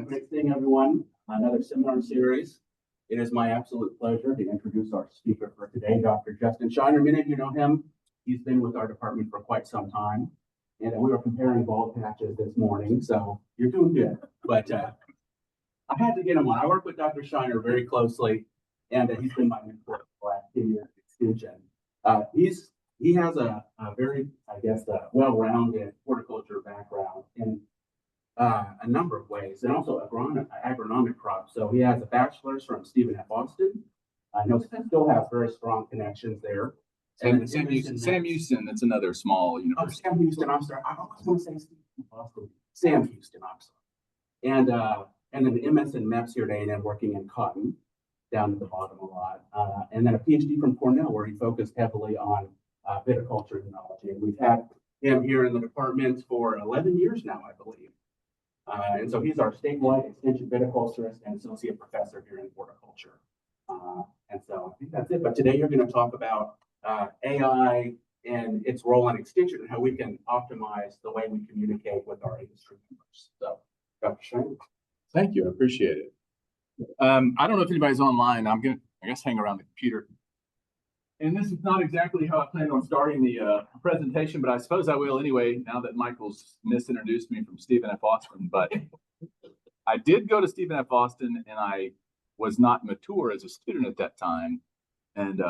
Great seeing everyone. Another seminar series. It is my absolute pleasure to introduce our speaker for today, Dr. Justin Scheiner. Many of you know him. He's been with our department for quite some time. And we were comparing ball patches this morning, so you're doing good. But I had to get him on. I work with Dr. Scheiner very closely, and he's been my mentor for the last 10 years extension. He has a very, well-rounded horticulture background in a number of ways, and also agronomic crops. So he has a bachelor's from Stephen F. Austin. I know still has very strong connections there. Sam Houston, that's another small university. Oh, Sam Houston, I'm sorry. I always want to say Stephen F. Austin. Sam Houston, I'm sorry. And then the MS and MEPS here at A&M working in cotton down at the bottom a lot. And then a PhD from Cornell where he focused heavily on viticulture and enology. And we've had him here in the department for 11 years now, I believe. And so he's our statewide extension viticulturist and associate professor here in horticulture. And so I think that's it. But today you're going to talk about AI and its role in extension and how we can optimize the way we communicate with our industry members. So, Dr. Scheiner. Thank you. I appreciate it. I don't know if anybody's online. I'm going to, I guess, hang around the computer. And this is not exactly how I planned on starting the presentation, but I suppose I will anyway, now that Michael's misintroduced me from Stephen F. Austin. But I did go to Stephen F. Austin, and I was not mature as a student at that time, and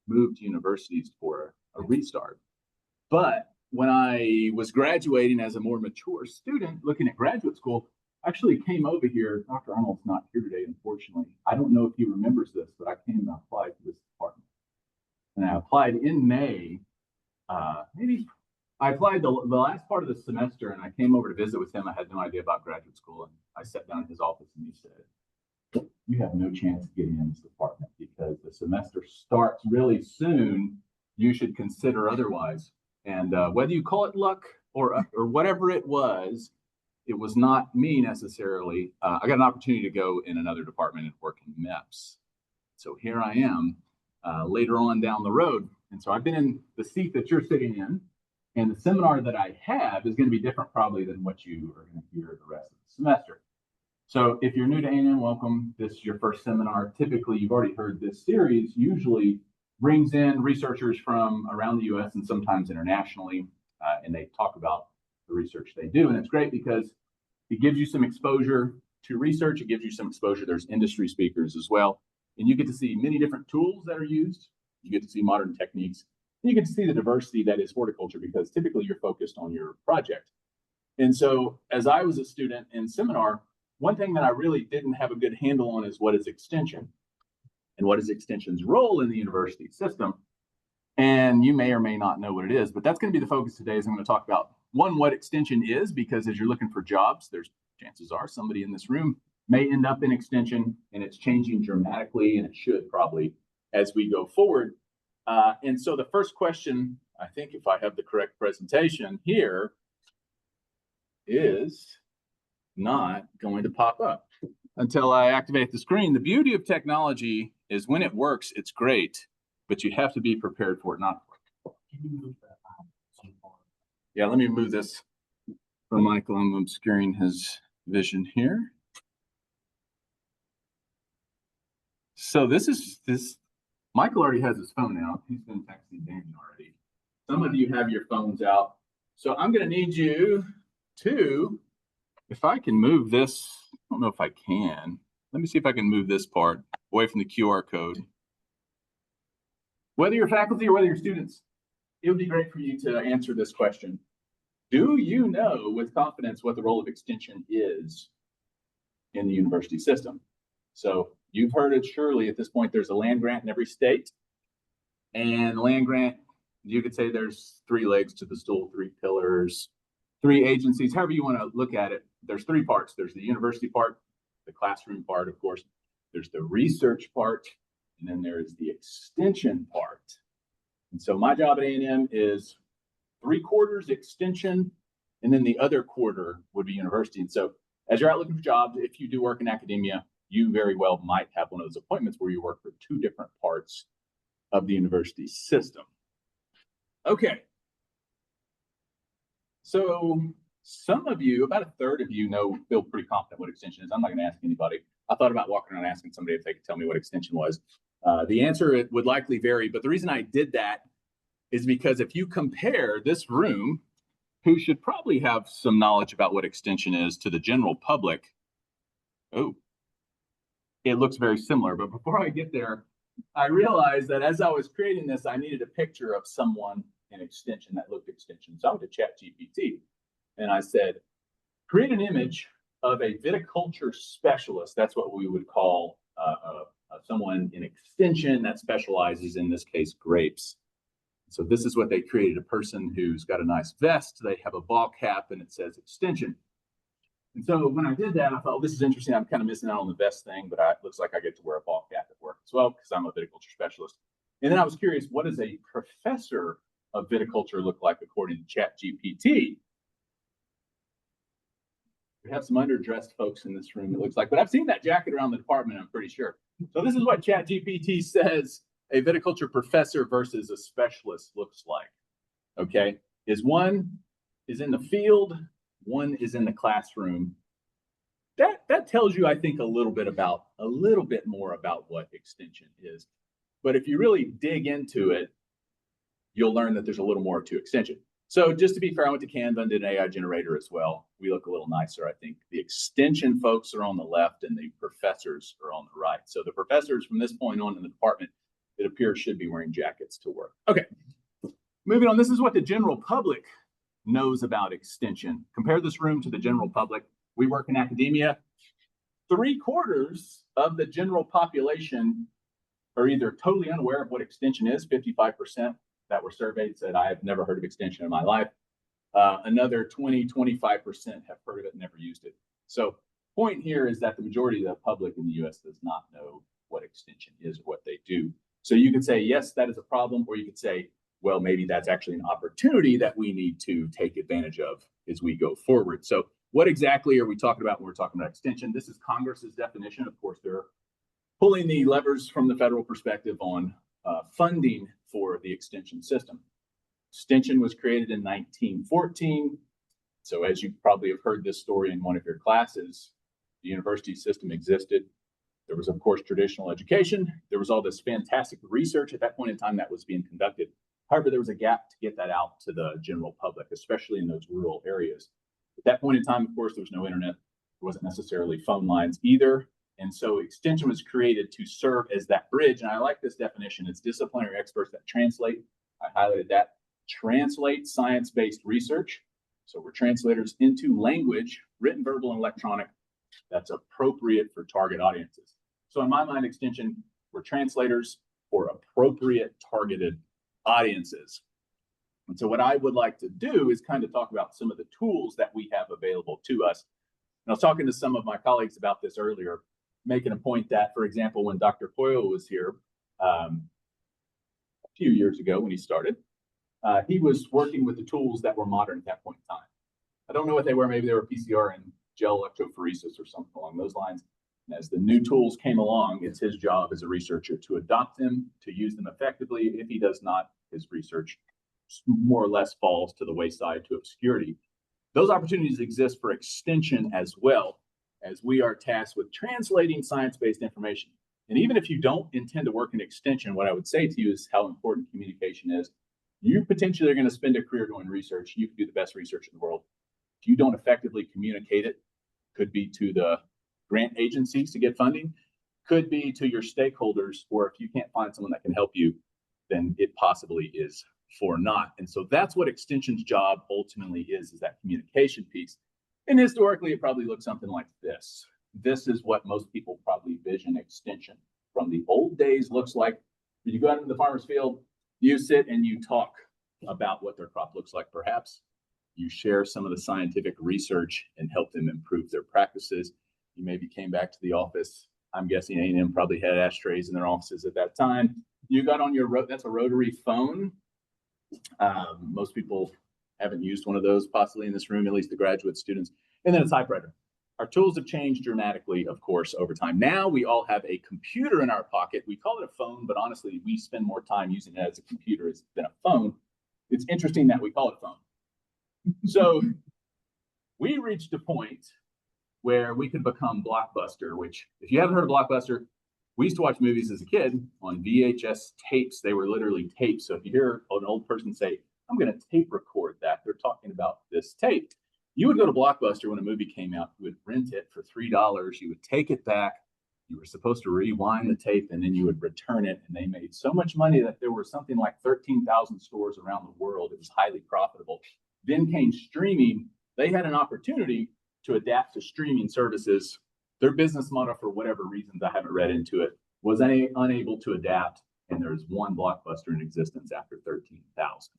moved universities for a restart. But when I was graduating as a more mature student, looking at graduate school, I actually came over here. Dr. Arnold's not here today, unfortunately. I don't know if he remembers this, but I came and applied to this department. And I applied in May. Maybe I applied the last part of the semester, and I came over to visit with him. I had no idea about graduate school, and I sat down in his office, and he said, "You have no chance of getting in this department because the semester starts really soon. You should consider otherwise." And whether you call it luck or whatever it was not me necessarily. I got an opportunity to go in another department and work in MEPS. So here I am later on down the road. And so I've been in the seat that you're sitting in. And the seminar that I have is going to be different probably than what you are going to hear the rest of the semester. So if you're new to A&M, welcome. This is your first seminar. Typically, you've already heard this series usually brings in researchers from around the U.S. and sometimes internationally, and they talk about the research they do. And it's great because it gives you some exposure to research. It gives you some exposure. There's industry speakers as well. And you get to see many different tools that are used. You get to see modern techniques. And you get to see the diversity that is horticulture because typically you're focused on your project. And so as I was a student in seminar, one thing that I really didn't have a good handle on is what is extension and what is extension's role in the university system. And you may or may not know what it is, but that's going to be the focus today. Is I'm going to talk about what extension is, because as you're looking for jobs, there's chances are somebody in this room may end up in extension, and it's changing dramatically, and it should probably as we go forward. And so the first question, I think if I have the correct presentation here, is not going to pop up until I activate the screen. The beauty of technology is when it works, it's great, but you have to be prepared for it not to work. Can you move that? Yeah, let me move this from Michael. I'm obscuring his vision here. So this. Michael already has his phone out. He's been texting Danny already. Some of you have your phones out. So I'm going to need you to, if I can move this, I don't know if I can. Let me see if I can move this part away from the QR code. Whether you're faculty or whether you're students, it would be great for you to answer this question. Do you know with confidence what the role of extension is in the university system? So you've heard it surely at this point. There's a land grant in every state. And land grant, you could say there's three legs to the stool, three pillars, three agencies, however you want to look at it. There's three parts. There's the university part, the classroom part, of course. There's the research part, and then there's the extension part. And so my job at A&M is 3/4 extension, and then the other quarter would be university. And so as you're out looking for jobs, if you do work in academia, you very well might have one of those appointments where you work for two different parts of the university system. Okay. So some of you, about a third of you feel pretty confident what extension is. I'm not going to ask anybody. I thought about walking around asking somebody if they could tell me what extension was. The answer it would likely vary, but the reason I did that is because if you compare this room, who should probably have some knowledge about what extension is, to the general public, it looks very similar. But before I get there, I realized that as I was creating this, I needed a picture of someone in extension that looked extension. So I went to ChatGPT and I said, create an image of a viticulture specialist. That's what we would call someone in extension that specializes, in this case, grapes. So this is what they created, a person who's got a nice vest. They have a ball cap and it says extension. And so when I did that, I thought, oh, this is interesting. I'm kind of missing out on the vest thing, but it looks like I get to wear a ball cap at work as well because I'm a viticulture specialist. And then I was curious, what does a professor of viticulture look like according to ChatGPT? We have some underdressed folks in this room, it looks like, but I've seen that jacket around the department, I'm pretty sure. So this is what ChatGPT says a viticulture professor versus a specialist looks like. Okay, one is in the field, one is in the classroom. That tells you, I think, a little bit more about what extension is. But if you really dig into it, you'll learn that there's a little more to extension. So just to be fair, I went to Canva and did an AI generator as well. We look a little nicer, I think. The extension folks are on the left and the professors are on the right. So the professors from this point on in the department, it appears, should be wearing jackets to work. Okay, moving on. This is what the general public knows about extension. Compare this room to the general public. We work in academia. 3/4 of the general population are either totally unaware of what extension is. 55% that were surveyed said, I have never heard of extension in my life. Another 25% have heard of it and never used it. So point here is that the majority of the public in the US does not know what extension is or what they do. So you could say, yes, that is a problem, or you could say, well, maybe that's actually an opportunity that we need to take advantage of as we go forward. So what exactly are we talking about when we're talking about extension? This is Congress's definition. Of course, they're pulling the levers from the federal perspective on funding for the extension system. Extension was created in 1914. So as you probably have heard this story in one of your classes, the university system existed. There was, of course, traditional education. There was all this fantastic research at that point in time that was being conducted. However, there was a gap to get that out to the general public, especially in those rural areas. At that point in time, of course, there was no internet. There wasn't necessarily phone lines either. And so extension was created to serve as that bridge. And I like this definition. It's disciplinary experts that translate. I highlighted that. Translate science-based research. So we're translators into language, written, verbal, and electronic, that's appropriate for target audiences. So in my mind, extension, we're translators for appropriate targeted audiences. And so what I would like to do is kind of talk about some of the tools that we have available to us. And I was talking to some of my colleagues about this earlier, making a point that, for example, when Dr. Coyle was here a few years ago when he started, he was working with the tools that were modern at that point in time. I don't know what they were. Maybe they were PCR and gel electrophoresis or something along those lines. And as the new tools came along, it's his job as a researcher to adopt them, to use them effectively. If he does not, his research more or less falls to the wayside, to obscurity. Those opportunities exist for extension as well, as we are tasked with translating science-based information. And even if you don't intend to work in extension, what I would say to you is how important communication is. You potentially are going to spend a career doing research. You can do the best research in the world. If you don't effectively communicate it, could be to the grant agencies to get funding, could be to your stakeholders, or if you can't find someone that can help you, then it possibly is for naught. And so that's what extension's job ultimately is that communication piece. And historically, it probably looks something like this. This is what most people probably vision extension from the old days looks like. When you go out into the farmer's field, you sit and you talk about what their crop looks like. Perhaps you share some of the scientific research and help them improve their practices. You maybe came back to the office. I'm guessing A&M probably had ashtrays in their offices at that time. You got on your, that's a rotary phone. Most people haven't used one of those possibly in this room, at least the graduate students. And then a typewriter. Our tools have changed dramatically, of course, over time. Now we all have a computer in our pocket. We call it a phone, but honestly, we spend more time using it as a computer than a phone. It's interesting that we call it a phone. So we reached a point where we could become Blockbuster, which if you haven't heard of Blockbuster, we used to watch movies as a kid on VHS tapes. They were literally tapes. So if you hear an old person say, I'm going to tape record that, they're talking about this tape. You would go to Blockbuster when a movie came out, you would rent it for $3. You would take it back. You were supposed to rewind the tape and then you would return it. And they made so much money that there were something like 13,000 stores around the world. It was highly profitable. Then came streaming. They had an opportunity to adapt to streaming services. Their business model, for whatever reasons I haven't read into it, was unable to adapt. And there was one Blockbuster in existence after 13,000.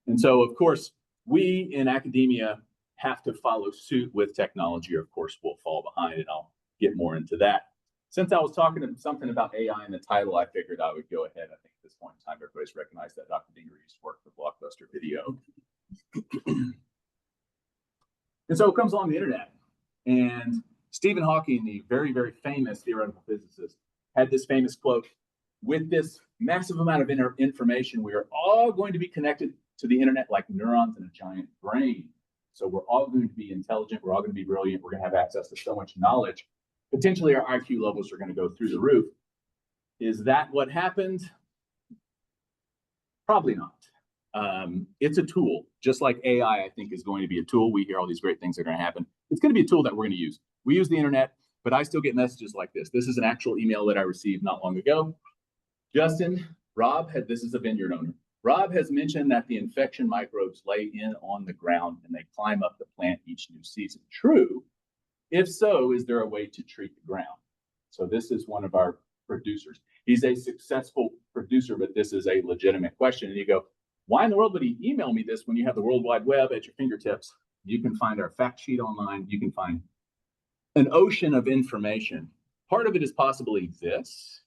And so, of course, we in academia have to follow suit with technology, or of course we'll fall behind, and I'll get more into that. Since I was talking something about AI in the title, I figured I would go ahead. I think at this point in time, everybody's recognized that Dr. Dinger used to work for Blockbuster Video. And so it comes along the internet. And Stephen Hawking, the very, very famous theoretical physicist, had this famous quote, with this massive amount of information, we are all going to be connected to the internet like neurons in a giant brain. So we're all going to be intelligent. We're all going to be brilliant. We're going to have access to so much knowledge. Potentially our IQ levels are going to go through the roof. Is that what happened? Probably not. It's a tool, just like AI, I think, is going to be a tool. We hear all these great things that are going to happen. It's going to be a tool that we're going to use. We use the internet, but I still get messages like this. This is an actual email that I received not long ago. Justin, this is a vineyard owner. Rob has mentioned that the infection microbes lay in on the ground and they climb up the plant each new season. True? If so, is there a way to treat the ground? So this is one of our producers. He's a successful producer, but this is a legitimate question. And you go, why in the world would he email me this when you have the World Wide Web at your fingertips? You can find our fact sheet online. You can find an ocean of information. Part of it is possibly this.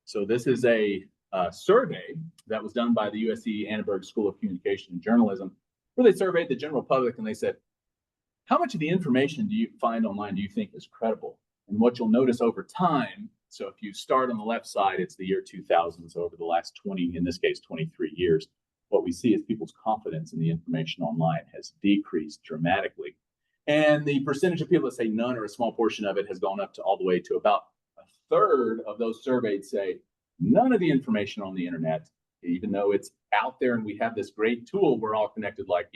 So this is a survey that was done by the USC Annenberg School of Communication and Journalism, where they surveyed the general public and they said, how much of the information do you find online do you think is credible? And what you'll notice over time, so if you start on the left side, it's the year 2000, so over the last 20, in this case, 23 years, what we see is people's confidence in the information online has decreased dramatically. And the percentage of people that say none or a small portion of it has gone up to all the way to about a third of those surveyed say none of the information on the internet, even though it's out there and we have this great tool, we're all connected like,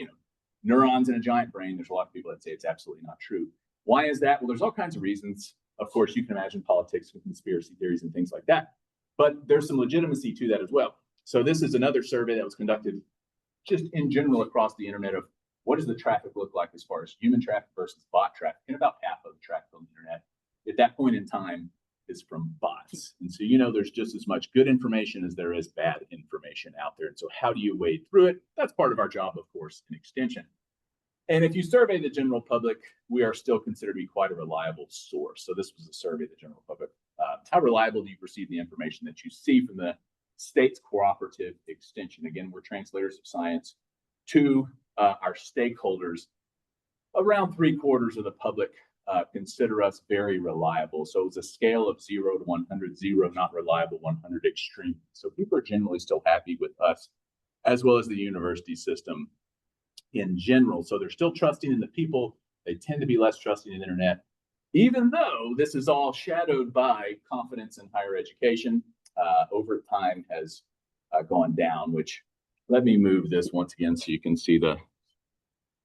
neurons in a giant brain. There's a lot of people that say it's absolutely not true. Why is that? Well, there's all kinds of reasons. Of course, you can imagine politics and conspiracy theories and things like that, but there's some legitimacy to that as well. So this is another survey that was conducted just in general across the internet of what does the traffic look like as far as human traffic versus bot traffic, and about half of the traffic on the internet at that point in time is from bots. And so, there's just as much good information as there is bad information out there. And so how do you wade through it? That's part of our job, of course, in extension. And if you survey the general public, we are still considered to be quite a reliable source. So this was a survey of the general public. How reliable do you perceive the information that you see from the state's cooperative extension? Again, we're translators of science to our stakeholders. Around 3/4 of the public consider us very reliable. So it's a scale of 0 to 100, 0 not reliable, 100 extreme. So people are generally still happy with us, as well as the university system in general. So they're still trusting in the people. They tend to be less trusting in the internet, even though this is all shadowed by confidence in higher education. Over time has gone down, which let me move this once again so you can see the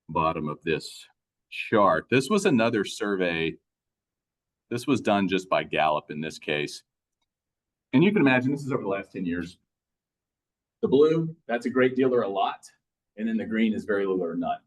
bottom of this chart. This was another survey. This was done just by Gallup in this case. And you can imagine this is over the last 10 years. The blue, that's a great deal or a lot. And then the green is very little or none.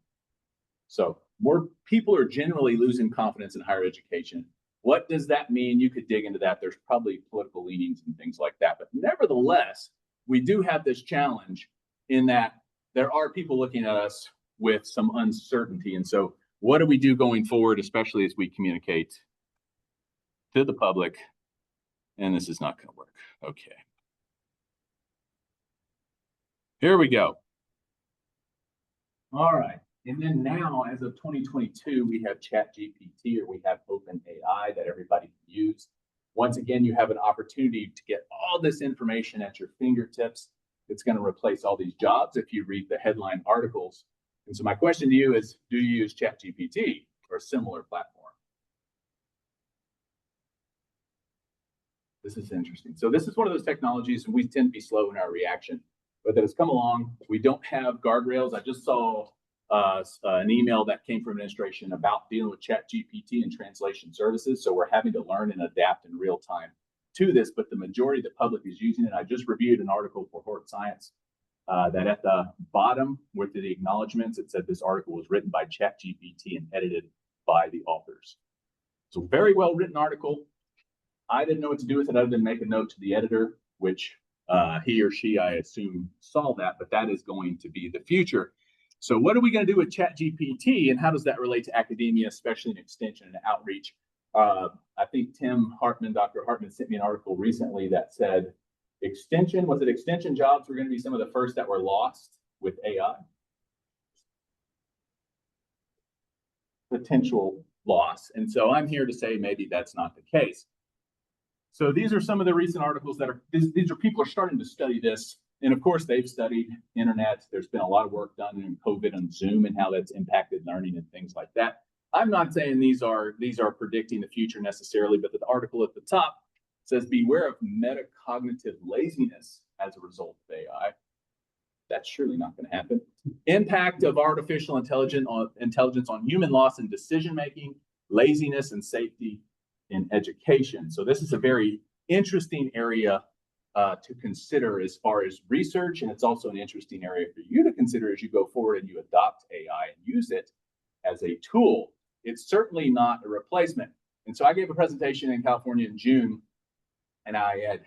So more people are generally losing confidence in higher education. What does that mean? You could dig into that. There's probably political leanings and things like that. But nevertheless, we do have this challenge in that there are people looking at us with some uncertainty. And so what do we do going forward, especially as we communicate to the public? And this is not going to work. Okay. Here we go. All right. And then now, as of 2022, we have ChatGPT, or we have OpenAI that everybody can use. Once again, you have an opportunity to get all this information at your fingertips. It's going to replace all these jobs. If you read the headline articles, And so my question to you is, do you use ChatGPT or a similar platform? This is interesting. So this is one of those technologies, and we tend to be slow in our reaction, but that has come along. We don't have guardrails. I just saw an email that came from administration about dealing with ChatGPT and translation services. So we're having to learn and adapt in real time to this, but the majority of the public is using it. I just reviewed an article for HORT Science that at the bottom with the acknowledgments, it said this article was written by ChatGPT and edited by the authors. So very well written article. I didn't know what to do with it other than make a note to the editor, which he or she, I assume, saw that, but that is going to be the future. So what are we going to do with ChatGPT, and how does that relate to academia, especially in extension and outreach? I think Dr. Hartman sent me an article recently that said extension jobs were going to be some of the first that were lost with AI? Potential loss. And so I'm here to say maybe that's not the case. So these are some of the recent articles that are, these are people are starting to study this. And of course, they've studied internet. There's been a lot of work done in COVID on Zoom and how that's impacted learning and things like that. I'm not saying these are predicting the future necessarily, but the article at the top says, beware of metacognitive laziness as a result of AI. That's surely not going to happen. Impact of artificial intelligence on human loss in decision-making, laziness, and safety in education. So this is a very interesting area to consider as far as research, and it's also an interesting area for you to consider as you go forward and you adopt AI and use it as a tool. It's certainly not a replacement. And so I gave a presentation in California in June, and I had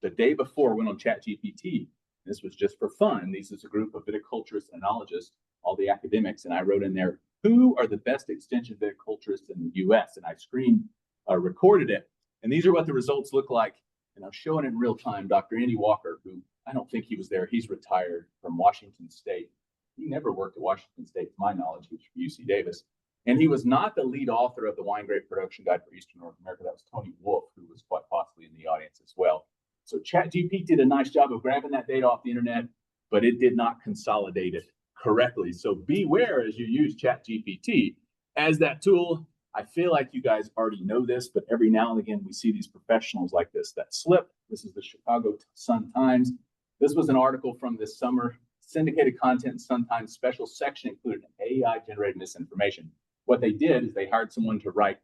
the day before went on ChatGPT. This was just for fun. This is a group of viticulturists and enologists, all the academics, and I wrote in there, who are the best extension viticulturists in the US? And I recorded it. And these are what the results look like. And I'm showing it in real time. Dr. Andy Walker, who I don't think he was there. He's retired from Washington State. He never worked at Washington State, to my knowledge. He was from UC Davis. And he was not the lead author of the Wine Grape Production Guide for Eastern North America. That was Tony Wolf, who was quite possibly in the audience as well. So ChatGPT did a nice job of grabbing that data off the internet, but it did not consolidate it correctly. So beware as you use ChatGPT as that tool. I feel like you guys already know this, but every now and again, we see these professionals like this that slip. This is the Chicago Sun-Times. This was an article from this summer. Syndicated content Sun-Times special section included AI-generated misinformation. What they did is they hired someone to write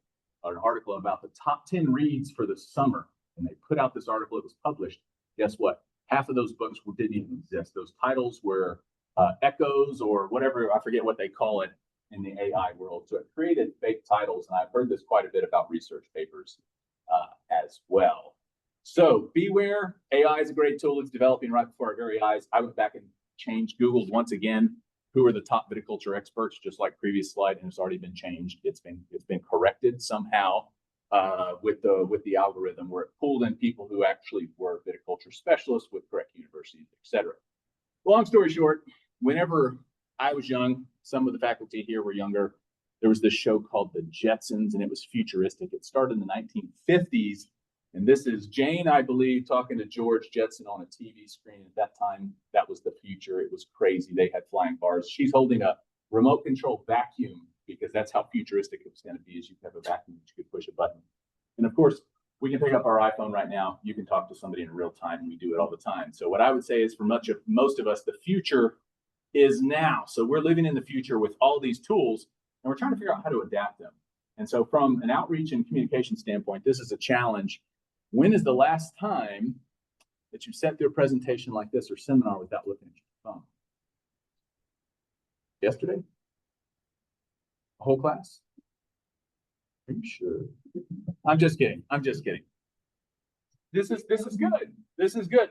an article about the top 10 reads for the summer. And they put out this article, it was published. Guess what? Half of those books didn't even exist. Those titles were echoes or whatever, I forget what they call it in the AI world. So it created fake titles. And I've heard this quite a bit about research papers as well. So beware, AI is a great tool. It's developing right before our very eyes. I went back and Googled once again, who are the top viticulture experts, just like previous slide, and it's already been changed. It's been corrected somehow with the algorithm where it pulled in people who actually were viticulture specialists with correct universities, et cetera. Long story short, whenever I was young, some of the faculty here were younger. There was this show called The Jetsons, and it was futuristic. It started in the 1950s. And this is Jane, I believe, talking to George Jetson on a TV screen. At that time, that was the future. It was crazy. They had flying cars. She's holding a remote control vacuum because that's how futuristic it was going to be, is you could have a vacuum that you could push a button. And of course, we can pick up our iPhone right now. You can talk to somebody in real time, and we do it all the time. So what I would say is for most of us, the future is now. So we're living in the future with all these tools, and we're trying to figure out how to adapt them. And so from an outreach and communication standpoint, this is a challenge. When is the last time that you sat through a presentation like this or seminar without looking at your phone? Yesterday? A whole class? Are you sure? I'm just kidding. I'm just kidding. This is good. This is good.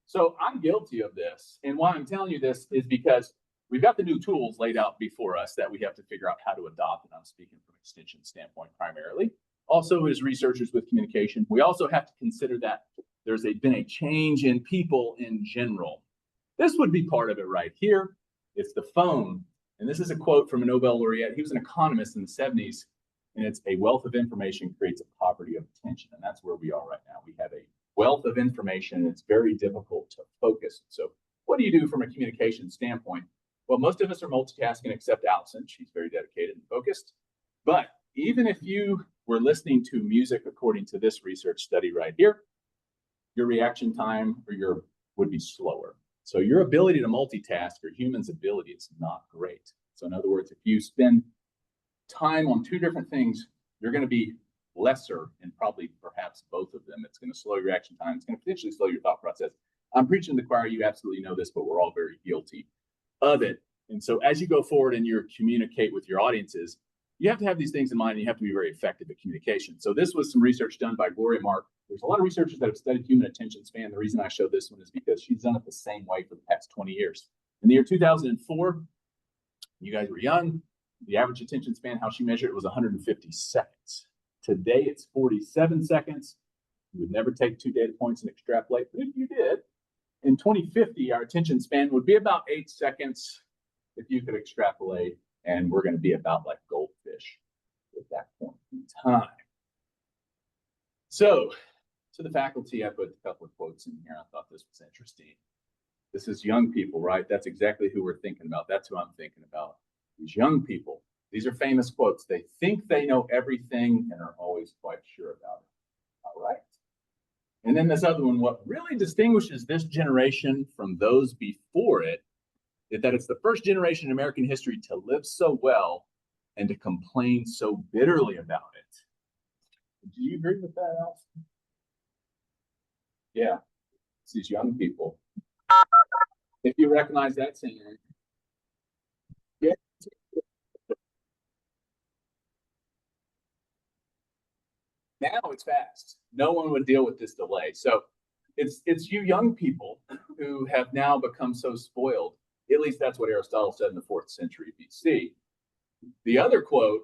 So I'm guilty of this. And why I'm telling you this is because we've got the new tools laid out before us that we have to figure out how to adopt. And I'm speaking from an extension standpoint primarily. Also, as researchers with communication, we also have to consider that there's been a change in people in general. This would be part of it right here. It's the phone. And this is a quote from a Nobel laureate. He was an economist in the 70s. And it's a wealth of information creates a poverty of attention. And that's where we are right now. We have a wealth of information, and it's very difficult to focus. So what do you do from a communication standpoint? Well, most of us are multitasking except Allison. She's very dedicated and focused. But even if you were listening to music according to this research study right here, your reaction time would be slower. So your ability to multitask, your human's ability, is not great. So in other words, if you spend time on two different things, you're going to be lesser in probably perhaps both of them. It's going to slow your reaction time. It's going to potentially slow your thought process. I'm preaching to the choir. You absolutely know this, but we're all very guilty of it. And so as you go forward and you communicate with your audiences, you have to have these things in mind, and you have to be very effective at communication. So this was some research done by Gloria Mark. There's a lot of researchers that have studied human attention span. The reason I show this one is because she's done it the same way for the past 20 years. In the year 2004, you guys were young. The average attention span, how she measured it, was 150 seconds. Today, it's 47 seconds. You would never take 2 data points and extrapolate, but if you did, in 2050, our attention span would be about 8 seconds if you could extrapolate, and we're going to be about like goldfish at that point in time. So, to the faculty, I put a couple of quotes in here. I thought this was interesting. This is young people, right? That's exactly who we're thinking about. That's who I'm thinking about. These young people. These are famous quotes. They think they know everything and are always quite sure about it. All right. And then this other one, what really distinguishes this generation from those before it is that it's the first generation in American history to live so well and to complain so bitterly about it. Do you agree with that, Allison? Yeah, it's these young people. If you recognize that singer, yeah. Now it's fast. No one would deal with this delay. So it's you young people who have now become so spoiled. At least that's what Aristotle said in the 4th century BC. The other quote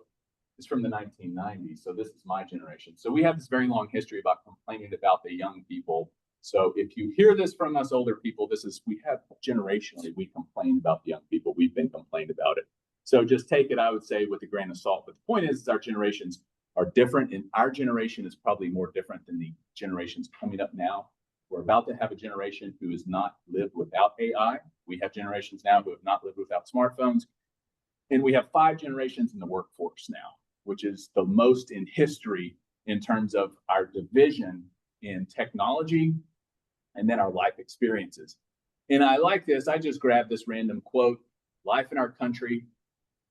is from the 1990s. So this is my generation. So we have this very long history about complaining about the young people. So if you hear this from us older people, we have generationally, we complain about the young people. We've been complained about it. So just take it, I would say, with a grain of salt. But the point is our generations are different, and our generation is probably more different than the generations coming up now. We're about to have a generation who has not lived without AI. We have generations now who have not lived without smartphones. And we have 5 generations in the workforce now, which is the most in history in terms of our division in technology and then our life experiences. And I like this. I just grabbed this random quote. Life in our country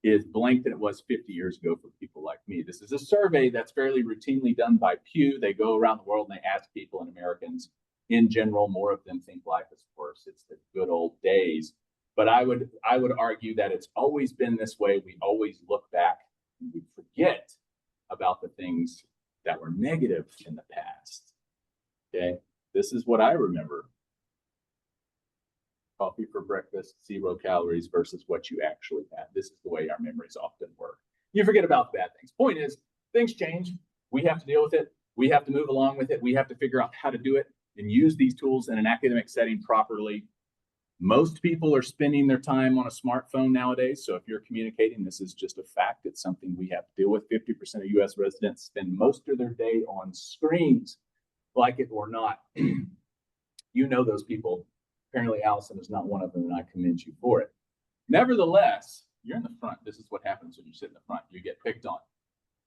is blank than it was 50 years ago for people like me. This is a survey that's fairly routinely done by Pew. They go around the world and they ask people, and Americans in general, more of them think life is worse. It's the good old days. But I would argue that it's always been this way. We always look back and we forget about the things that were negative in the past. Okay, this is what I remember. Coffee for breakfast, 0 calories versus what you actually had. This is the way our memories often work. You forget about bad things. Point is, things change. We have to deal with it. We have to move along with it. We have to figure out how to do it and use these tools in an academic setting properly. Most people are spending their time on a smartphone nowadays. So if you're communicating, this is just a fact. It's something we have to deal with. 50% of US residents spend most of their day on screens, like it or not. You know those people. Apparently, Allison is not one of them, and I commend you for it. Nevertheless, you're in the front. This is what happens when you sit in the front. You get picked on.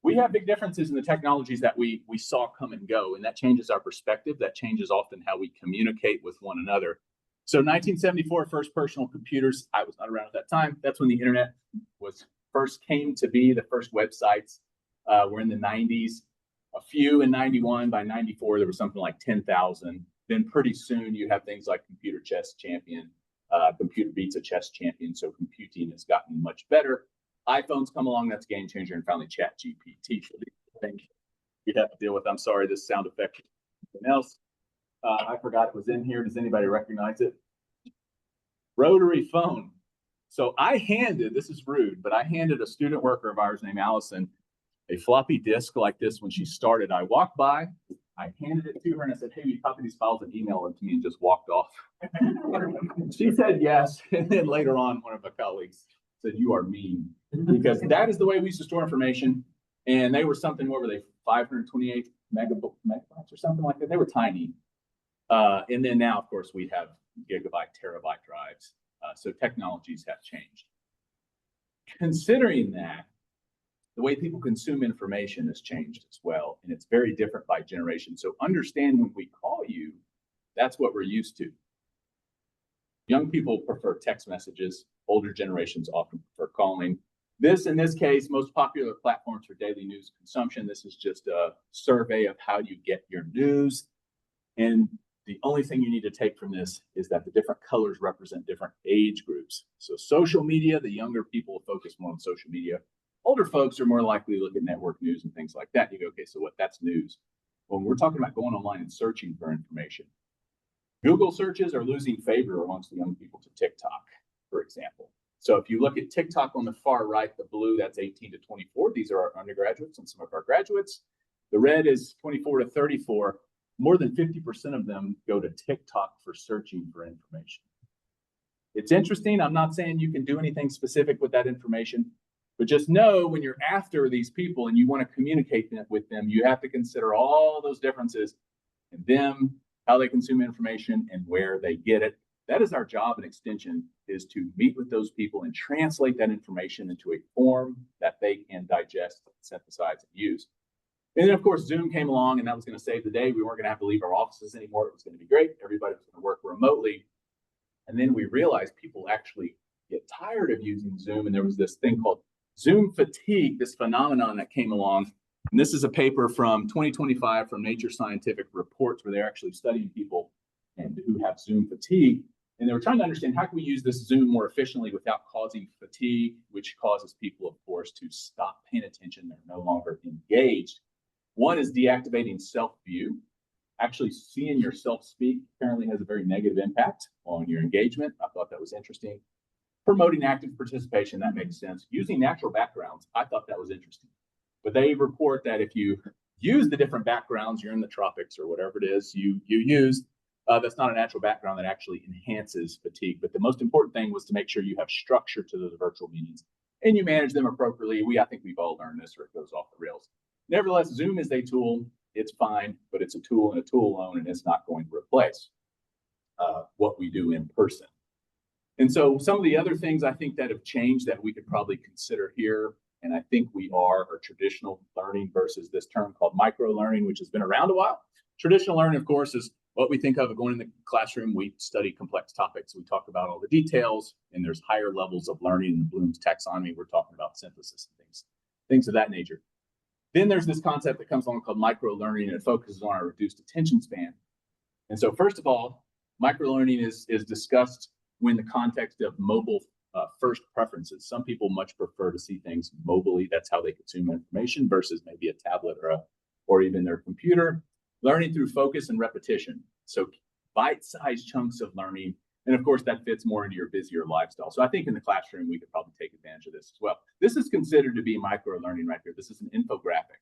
We have big differences in the technologies that we saw come and go, and that changes our perspective. That changes often how we communicate with one another. So 1974, first personal computers. I was not around at that time. That's when the internet first came to be. The first websites were in the 90s. A few in 91. By 94, there was something like 10,000. Then pretty soon you have things like Computer Chess Champion, Computer Beats a Chess Champion. So computing has gotten much better. iPhones come along, that's a game changer, and finally ChatGPT. So these things you have to deal with. I'm sorry, this sound effect is something else. I forgot it was in here. Does anybody recognize it? Rotary phone. So this is rude, but I handed a student worker of ours named Allison a floppy disk like this when she started. I walked by, I handed it to her, and I said, "Hey, will you copy these files and email them to me?" and just walked off. She said yes. And then later on, one of my colleagues said, "You are mean," because that is the way we used to store information. And they were something, what were they, 528 megabytes or something like that? They were tiny. And then now, of course, we have gigabyte, terabyte drives. So technologies have changed. Considering that, the way people consume information has changed as well, and it's very different by generation. So understand when we call you, that's what we're used to. Young people prefer text messages. Older generations often prefer calling. In this case, most popular platforms for daily news consumption. This is just a survey of how you get your news. And the only thing you need to take from this is that the different colors represent different age groups. So social media, the younger people focus more on social media. Older folks are more likely to look at network news and things like that. You go, okay, so what? That's news. When we're talking about going online and searching for information, Google searches are losing favor amongst the young people to TikTok, for example. So if you look at TikTok on the far right, the blue, that's 18 to 24. These are our undergraduates and some of our graduates. The red is 24 to 34. More than 50% of them go to TikTok for searching for information. It's interesting. I'm not saying you can do anything specific with that information, but just know when you're after these people and you want to communicate with them, you have to consider all those differences in them, how they consume information, and where they get it. That is our job and extension, is to meet with those people and translate that information into a form that they can digest, synthesize, and use. And then, of course, Zoom came along, and that was going to save the day. We weren't going to have to leave our offices anymore. It was going to be great. Everybody was going to work remotely. And then we realized people actually get tired of using Zoom, and there was this thing called Zoom fatigue, this phenomenon that came along. And this is a paper from 2025 from Nature Scientific Reports, where they're actually studying people and who have Zoom fatigue. And they were trying to understand, how can we use this Zoom more efficiently without causing fatigue, which causes people, of course, to stop paying attention. They're no longer engaged. One is deactivating self-view. Actually seeing yourself speak apparently has a very negative impact on your engagement. I thought that was interesting. Promoting active participation, that makes sense. Using natural backgrounds, I thought that was interesting. But they report that if you use the different backgrounds, you're in the tropics or whatever it is you use, that's not a natural background that actually enhances fatigue. But the most important thing was to make sure you have structure to those virtual meetings and you manage them appropriately. I think we've all learned this, or it goes off the rails. Nevertheless, Zoom is a tool. It's fine, but it's a tool and a tool alone, and it's not going to replace what we do in person. And so some of the other things I think that have changed that we could probably consider here, and I think we are traditional learning versus this term called micro learning, which has been around a while. Traditional learning, of course, is what we think of going in the classroom. We study complex topics. We talk about all the details, and there's higher levels of learning in Bloom's taxonomy. We're talking about synthesis and things of that nature. Then there's this concept that comes along called micro learning, and it focuses on our reduced attention span. And so first of all, micro learning is discussed when the context of mobile first preferences. Some people much prefer to see things mobilely. That's how they consume information versus maybe a tablet or even their computer. Learning through focus and repetition. So bite-sized chunks of learning. And of course, that fits more into your busier lifestyle. So I think in the classroom, we could probably take advantage of this as well. This is considered to be micro learning right here. This is an infographic.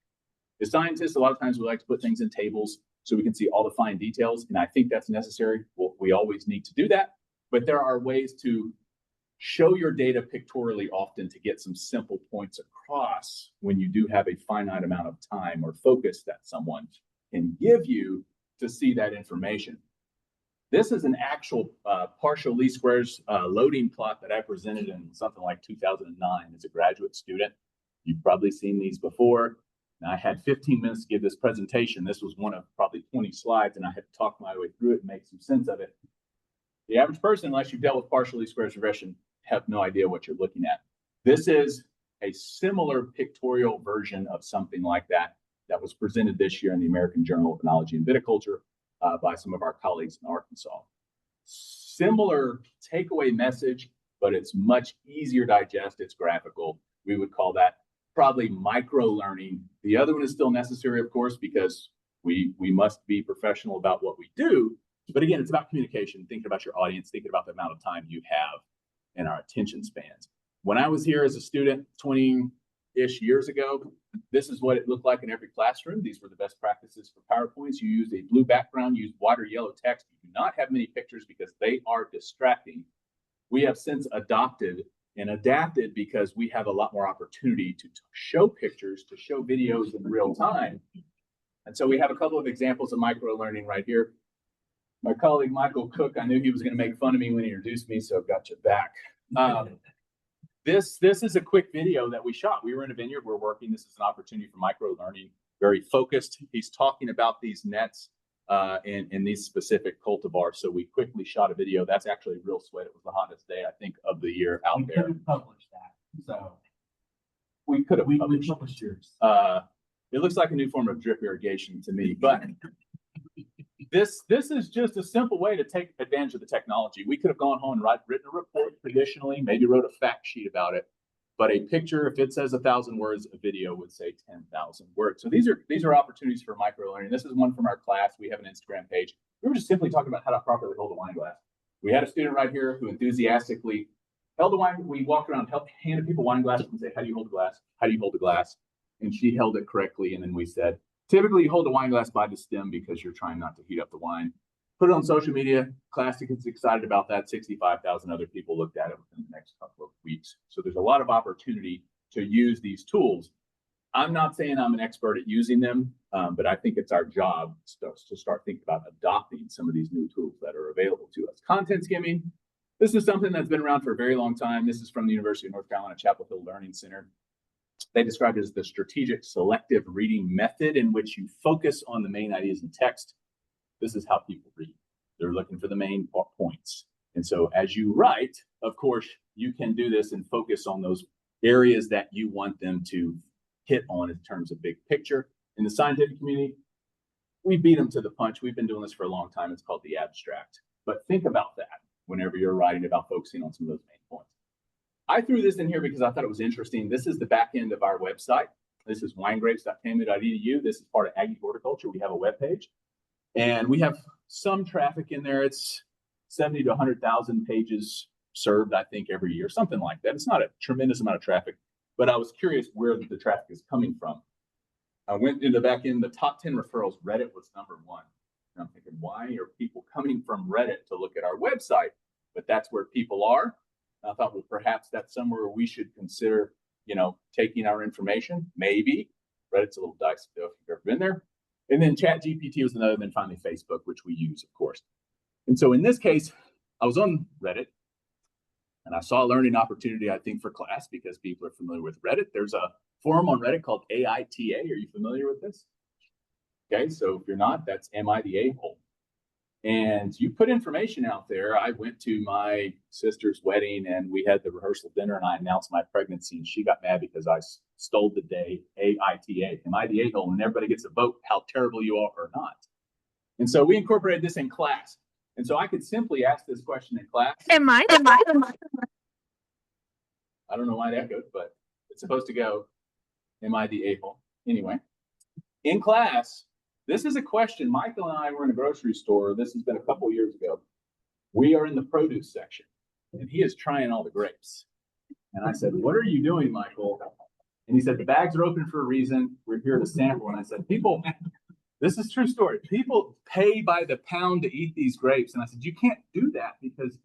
As scientists, a lot of times we like to put things in tables so we can see all the fine details. And I think that's necessary. Well, we always need to do that. But there are ways to show your data pictorially often to get some simple points across when you do have a finite amount of time or focus that someone can give you to see that information. This is an actual partial least squares loading plot that I presented in something like 2009 as a graduate student. You've probably seen these before. And I had 15 minutes to give this presentation. This was one of probably 20 slides, and I had to talk my way through it and make some sense of it. The average person, unless you've dealt with partial least squares regression, have no idea what you're looking at. This is a similar pictorial version of something like that was presented this year in the American Journal of Enology and Viticulture by some of our colleagues in Arkansas. Similar takeaway message, but it's much easier to digest. It's graphical. We would call that probably micro learning. The other one is still necessary, of course, because we must be professional about what we do. But again, it's about communication, thinking about your audience, thinking about the amount of time you have and our attention spans. When I was here as a student 20-ish years ago, this is what it looked like in every classroom. These were the best practices for PowerPoints. You use a blue background, use white or yellow text. You do not have many pictures because they are distracting. We have since adopted and adapted because we have a lot more opportunity to show pictures, to show videos in real time. And so we have a couple of examples of micro learning right here. My colleague, Michael Cook, I knew he was going to make fun of me when he introduced me, so got you back. This is a quick video that we shot. We were in a vineyard, we're working. This is an opportunity for micro learning, very focused. He's talking about these nets in these specific cultivars. So we quickly shot a video. That's actually real sweat. It was the hottest day, I think, of the year out there. We published that. So we could have we published. yours. It looks like a new form of drip irrigation to me, but this is just a simple way to take advantage of the technology. We could have gone home and written a report traditionally, maybe wrote a fact sheet about it, but a picture, if it says 1,000 words, a video would say 10,000 words. So these are opportunities for micro learning. This is one from our class. We have an Instagram page. We were just simply talking about how to properly hold a wine glass. We had a student right here who enthusiastically held the wine. We walked around, handed people wine glasses and say, how do you hold a glass? How do you hold a glass? And she held it correctly. And then we said, typically you hold the wine glass by the stem because you're trying not to heat up the wine. Put it on social media. Class is excited about that. 65,000 other people looked at it within the next couple of weeks. So there's a lot of opportunity to use these tools. I'm not saying I'm an expert at using them, but I think it's our job to start thinking about adopting some of these new tools that are available to us. Content skimming. This is something that's been around for a very long time. This is from the University of North Carolina Chapel Hill Learning Center. They described it as the strategic selective reading method in which you focus on the main ideas in text. This is how people read. They're looking for the main points. And so as you write, of course, you can do this and focus on those areas that you want them to hit on in terms of big picture. In the scientific community, we beat them to the punch. We've been doing this for a long time. It's called the abstract. But think about that whenever you're writing about focusing on some of those main points. I threw this in here because I thought it was interesting. This is the back end of our website. This is winegrapes.tamu.edu. This is part of AgriHorticulture. We have a webpage, and we have some traffic in there. It's 70 to 100,000 pages served, I think, every year, something like that. It's not a tremendous amount of traffic, but I was curious where the traffic is coming from. I went into the back end, the top 10 referrals, Reddit was number one. And I'm thinking, why are people coming from Reddit to look at our website? But that's where people are. I thought, well, perhaps that's somewhere we should consider, taking our information. Maybe. Reddit's a little dicey though, if you've ever been there. And then ChatGPT was another, and then finally Facebook, which we use, of course. And so in this case, I was on Reddit, and I saw a learning opportunity, I think, for class because people are familiar with Reddit. There's a forum on Reddit called AITA. Are you familiar with this? Okay, so if you're not, that's MI the a-hole. And you put information out there. I went to my sister's wedding and we had the rehearsal dinner and I announced my pregnancy and she got mad because I stole the day, AITA. Am I the a-hole? And everybody gets a vote how terrible you are or not. And so we incorporated this in class. And so I could simply ask this question in class. Am I? I don't know why that goes, but it's supposed to go, am I the a-hole? Anyway, in class, this is a question. Michael and I were in a grocery store. This has been a couple of years ago. We are in the produce section, and he is trying all the grapes. And I said, what are you doing, Michael? And he said, the bags are open for a reason. We're here to sample. And I said, people, this is a true story. People pay by the pound to eat these grapes. And I said, you can't do that because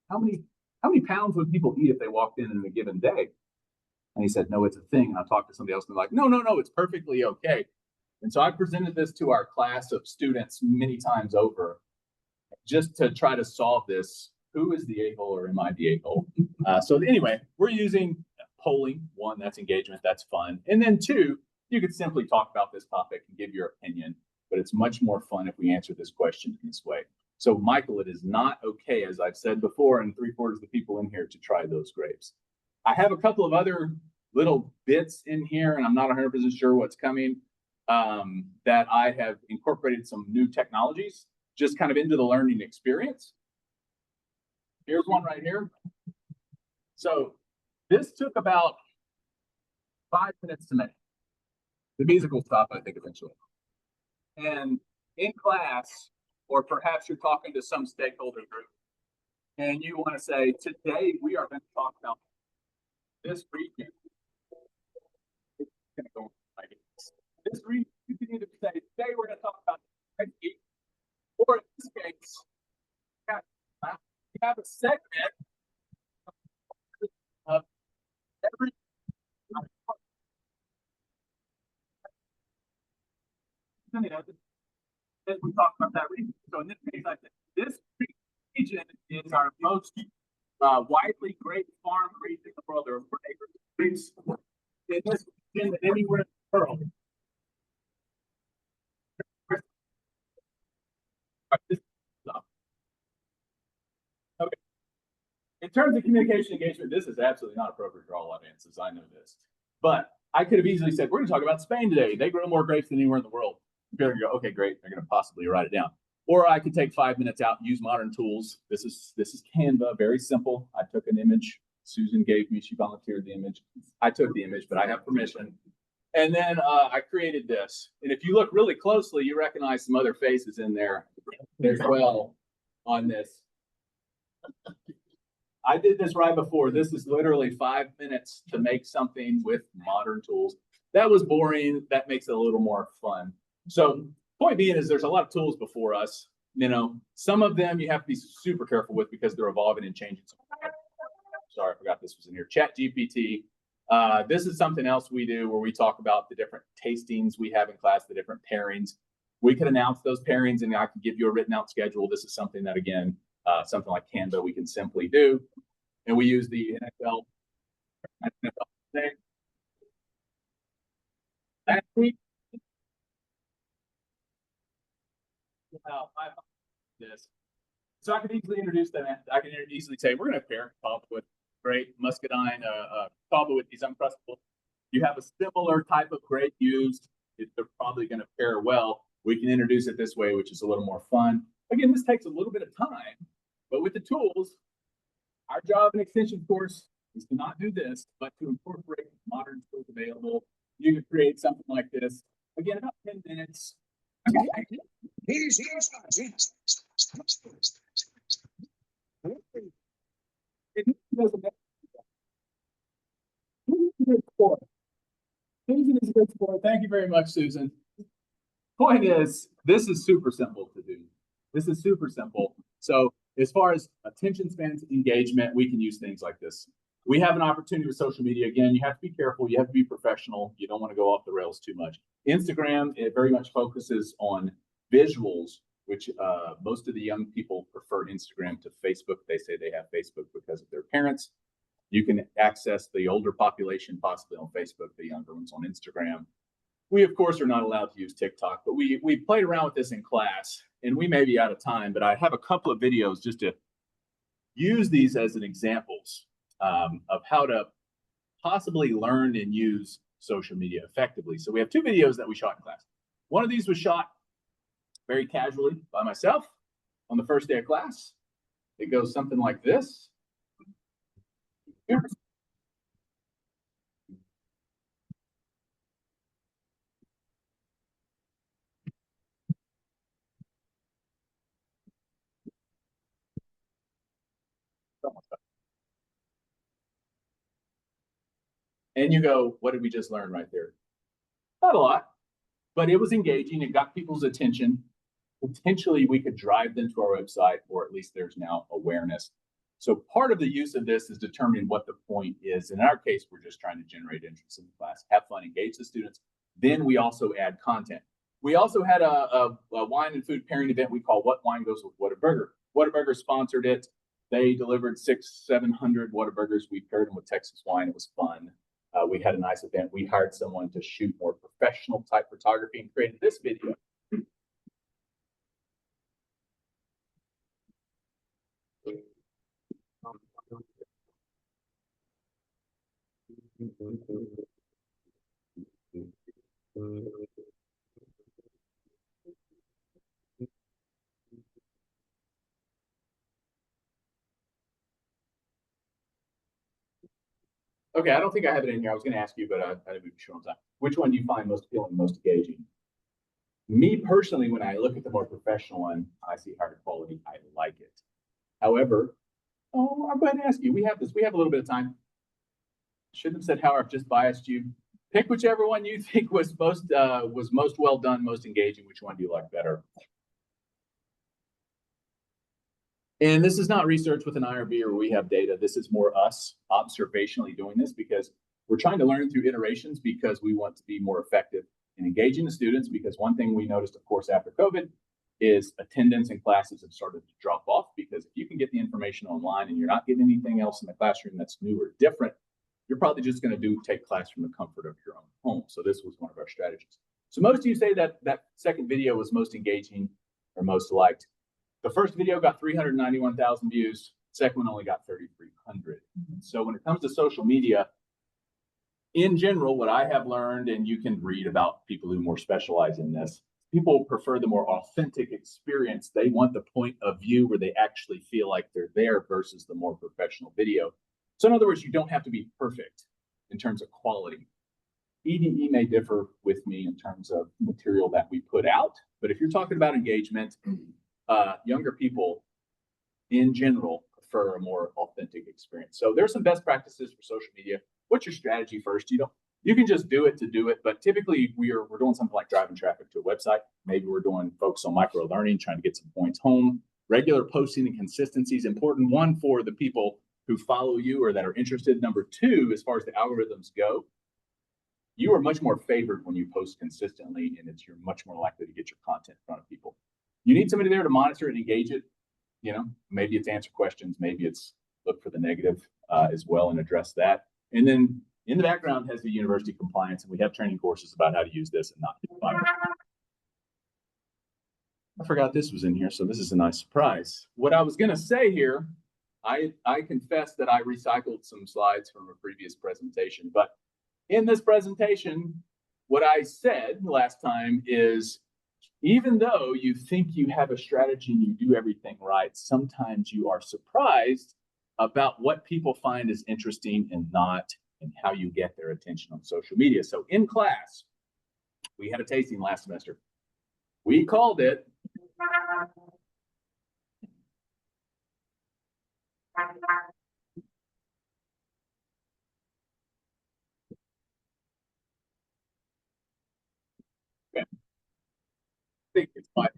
how many pounds would people eat if they walked in a given day? And he said, no, it's a thing. And I talked to somebody else and they're like, no, it's perfectly okay. And so I presented this to our class of students many times over just to try to solve this. Who is the a-hole or am I the a-hole? So anyway, we're using polling. One, that's engagement. That's fun. And then two, you could simply talk about this topic and give your opinion, but it's much more fun if we answer this question in this way. So Michael, it is not okay, as I've said before, and 3/4 of the people in here to try those grapes. I have a couple of other little bits in here, and I'm not 100% sure what's coming. That I have incorporated some new technologies just kind of into the learning experience. Here's one right here. So this took about 5 minutes to make. The music will stop, I think, eventually. And in class, or perhaps you're talking to some stakeholder group, and you want to say, today we are going to talk about this region. It's going to go like this. This region, you can either say, today we're going to talk about the or in this case, we have a segment of every then we talk about that region. So in this case, I said, It's our most widely grape farm raised in the world. There are 4 acres of grapes in this region than anywhere in the world. Okay. In terms of communication engagement, this is absolutely not appropriate for all audiences. I know this. But I could have easily said, we're going to talk about Spain today. They grow more grapes than anywhere in the world. You're going to go, okay, great. They're going to possibly write it down. Or I could take 5 minutes out and use modern tools. This is Canva, very simple. I took an image. Susan gave me, she volunteered the image. I took the image, but I have permission. And then I created this. And if you look really closely, you recognize some other faces in there as well on this. I did this right before. This is literally 5 minutes to make something with modern tools. That was boring. That makes it a little more fun. So point being is there's a lot of tools before us. You know, some of them you have to be super careful with because they're evolving and changing. Sorry, I forgot this was in here. Chat GPT. This is something else we do where we talk about the different tastings we have in class, the different pairings. We can announce those pairings and I can give you a written out schedule. This is something that, again, something like Canva we can simply do. And we use the NFL. Last week, this. So I could easily introduce them. I can easily say, we're going to pair Cava with grape, muscadine, Cava with these uncrustables. You have a similar type of grape used. They're probably going to pair well. We can introduce it this way, which is a little more fun. Again, this takes a little bit of time, but with the tools, our job in extension course is to not do this, but to incorporate modern tools available. You can create something like this. Again, about 10 minutes. Susan is a good sport. Thank you very much, Susan. Point is, this is super simple to do. This is super simple. So as far as attention spans, engagement, we can use things like this. We have an opportunity with social media. Again, you have to be careful. You have to be professional. You don't want to go off the rails too much. Instagram, it very much focuses on visuals, which most of the young people prefer Instagram to Facebook. They say they have Facebook because of their parents. You can access the older population possibly on Facebook, the younger ones on Instagram. We, of course, are not allowed to use TikTok, but we played around with this in class, and we may be out of time, but I have a couple of videos just to use these as an examples of how to possibly learn and use social media effectively. So we have 2 videos that we shot in class. One of these was shot very casually by myself on the first day of class. It goes something like this. And you go, what did we just learn right there? Not a lot, but it was engaging. It got people's attention. Potentially, we could drive them to our website, or at least there's now awareness. So part of the use of this is determining what the point is. In our case, we're just trying to generate interest in the class, have fun, engage the students. Then we also add content. We also had a wine and food pairing event we call What Wine Goes with Whataburger. Whataburger sponsored it. They delivered 600-700 Whataburgers. We paired them with Texas wine. It was fun. We had a nice event. We hired someone to shoot more professional type photography and created this video. Okay, I don't think I have it in here. I was going to ask you, but I didn't be sure on time. Which one do you find most appealing, most engaging? Me personally, when I look at the more professional one, I see higher quality. I like it. However, I'm going to ask you. We have this. We have a little bit of time. Shouldn't have said how I've just biased you. Pick whichever one you think was most well done, most engaging. Which one do you like better? And this is not research with an IRB or we have data. This is more us observationally doing this because we're trying to learn through iterations because we want to be more effective in engaging the students. Because one thing we noticed, of course, after COVID is attendance in classes have started to drop off because if you can can get the information online and you're not getting anything else in the classroom that's new or different, you're probably just going to take class from the comfort of your own home. So this was one of our strategies. So most of you say that that second video was most engaging or most liked. The first video got 391,000 views. Second one only got 3,300. So when it comes to social media, in general, what I have learned, and you can read about people who more specialize in this, people prefer the more authentic experience. They want the point of view where they actually feel like they're there versus the more professional video. So in other words, you don't have to be perfect in terms of quality. EDE may differ with me in terms of material that we put out, but if you're talking about engagement, younger people in general prefer a more authentic experience. So there's some best practices for social media. What's your strategy first? You can just do it to do it, but typically we're doing something like driving traffic to a website. Maybe we're doing focus on micro learning, trying to get some points home. Regular posting and consistency is important. One, for the people who follow you or that are interested. Number two, as far as the algorithms go, you are much more favored when you post consistently, and you're much more likely to get your content in front of people. You need somebody there to monitor and engage it. Maybe it's answer questions, maybe it's look for the negative as well and address that. And then in the background has the university compliance, and we have training courses about how to use this and not do it. I forgot this was in here, so this is a nice surprise. What I was going to say here, I confess that I recycled some slides from a previous presentation, but in this presentation, what I said last time is, even though you think you have a strategy and you do everything right, sometimes you are surprised about what people find is interesting and not, and how you get their attention on social media. So in class, we had a tasting last semester. We called it I think it's fine.